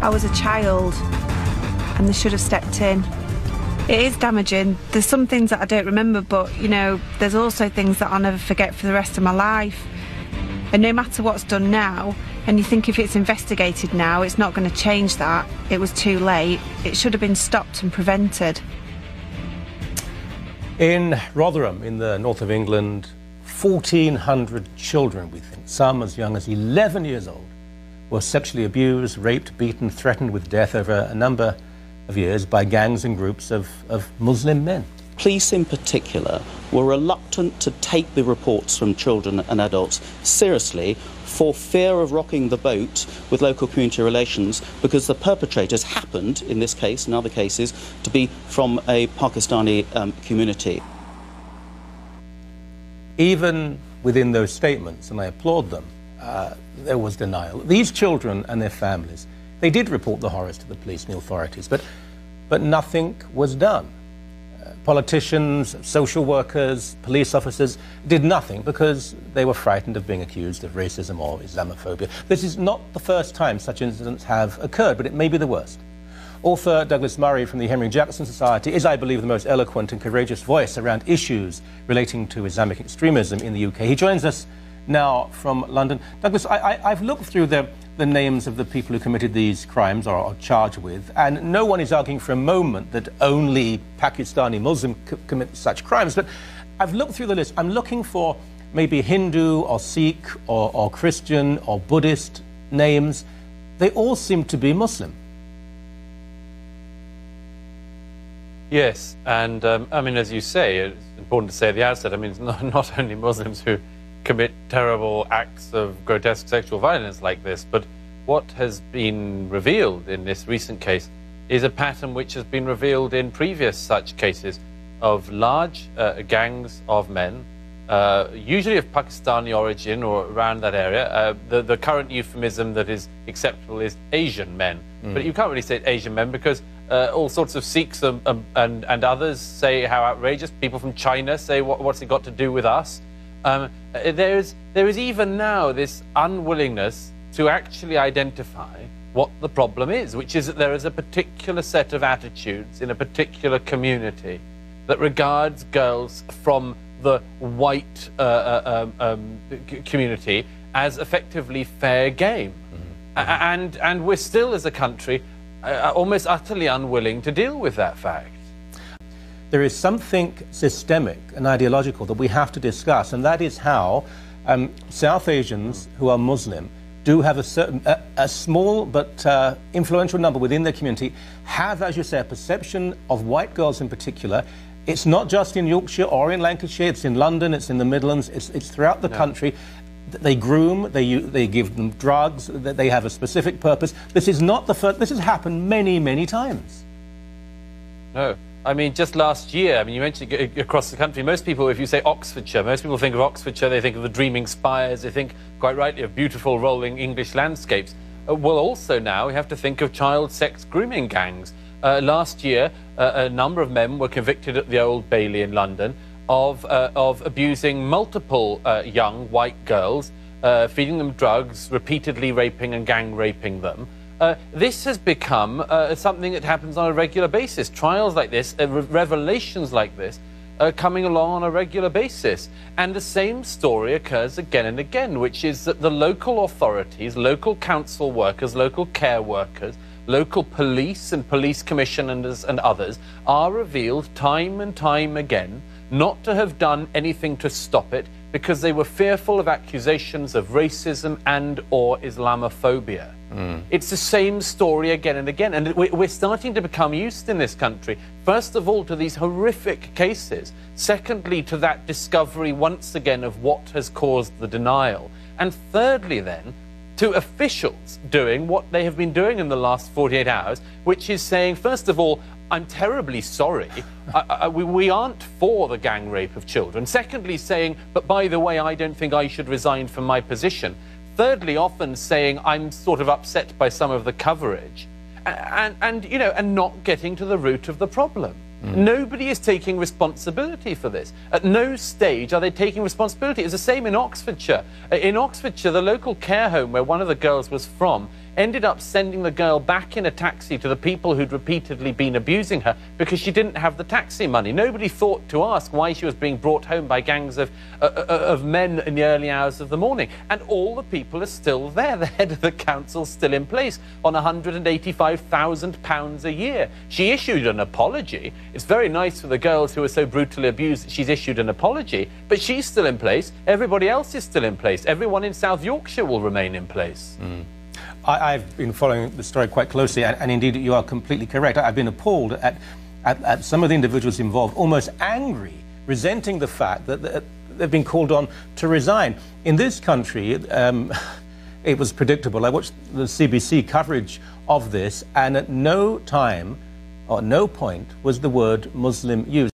I was a child and they should have stepped in. It is damaging. There's some things that I don't remember, but, you know, there's also things that I'll never forget for the rest of my life. And no matter what's done now, and you think if it's investigated now, it's not going to change that. It was too late. It should have been stopped and prevented. In Rotherham, in the north of England, 1,400 children, we think, some as young as 11 years old, were sexually abused, raped, beaten, threatened with death over a number of years by gangs and groups of Muslim men. Police in particular were reluctant to take the reports from children and adults seriously for fear of rocking the boat with local community relations, because the perpetrators happened, in this case and other cases, to be from a Pakistani community. Even within those statements, and I applaud them, there was denial. These children and their families, they did report the horrors to the police and the authorities, but nothing was done. Politicians, social workers, police officers did nothing because they were frightened of being accused of racism or Islamophobia. This is not the first time such incidents have occurred, but it may be the worst. Author Douglas Murray from the Henry Jackson Society is, I believe, the most eloquent and courageous voice around issues relating to Islamic extremism in the UK. He joins us now from London. Douglas, I've looked through the names of the people who committed these crimes or are charged with, and no one is arguing for a moment that only Pakistani Muslims commit such crimes, but I've looked through the list. I'm looking for maybe Hindu or Sikh or Christian or Buddhist names. They all seem to be Muslim. Yes, and I mean, as you say, it's important to say at the outset, I mean, it's not only Muslims who commit terrible acts of grotesque sexual violence like this, but what has been revealed in this recent case is a pattern which has been revealed in previous such cases of large gangs of men, usually of Pakistani origin or around that area. The current euphemism that is acceptable is Asian men, but you can't really say Asian men because all sorts of Sikhs and others say how outrageous. People from China say, what's it got to do with us? There is even now this unwillingness to actually identify what the problem is, which is that there is a particular set of attitudes in a particular community that regards girls from the white community as effectively fair game. And we're still, as a country, almost utterly unwilling to deal with that fact. There is something systemic and ideological that we have to discuss, and that is how South Asians who are Muslim do have a small but influential number within their community have, as you say, a perception of white girls in particular. It's not just in Yorkshire or in Lancashire, it's in London, it's in the Midlands, it's throughout the country. They groom, they give them drugs, they have a specific purpose. This is not the first, this has happened many, many times. No. I mean, just last year, I mean, you mentioned across the country, most people, if you say Oxfordshire, most people think of Oxfordshire, they think of the dreaming spires, they think, quite rightly, of beautiful rolling English landscapes. Well, also now, we have to think of child sex grooming gangs. Last year, a number of men were convicted at the Old Bailey in London of abusing multiple young white girls, feeding them drugs, repeatedly raping and gang raping them. This has become something that happens on a regular basis. Trials like this, revelations like this, coming along on a regular basis. And the same story occurs again and again, which is that the local authorities, local council workers, local care workers, local police and police commissioners and others are revealed time and time again not to have done anything to stop it because they were fearful of accusations of racism and or Islamophobia. It's the same story again and again, and we're starting to become used in this country, first of all, to these horrific cases, secondly, to that discovery once again of what has caused the denial, and thirdly then, to officials doing what they have been doing in the last 48 hours, which is saying, first of all, I'm terribly sorry, we aren't for the gang rape of children. Secondly, saying, but by the way, I don't think I should resign from my position. Thirdly, often saying, I'm sort of upset by some of the coverage. And you know, and not getting to the root of the problem. Nobody is taking responsibility for this. At no stage are they taking responsibility. It's the same in Oxfordshire. In Oxfordshire, the local care home where one of the girls was from ended up sending the girl back in a taxi to the people who'd repeatedly been abusing her because she didn't have the taxi money. Nobody thought to ask why she was being brought home by gangs of men in the early hours of the morning. And all the people are still there. The head of the council's still in place on £185,000 a year. She issued an apology. It's very nice for the girls who were so brutally abused that she's issued an apology, but she's still in place. Everybody else is still in place. Everyone in South Yorkshire will remain in place. I've been following the story quite closely, and indeed you are completely correct. I've been appalled at some of the individuals involved, almost angry, resenting the fact that they've been called on to resign. In this country, it was predictable. I watched the CBC coverage of this, and at no time or no point was the word Muslim used.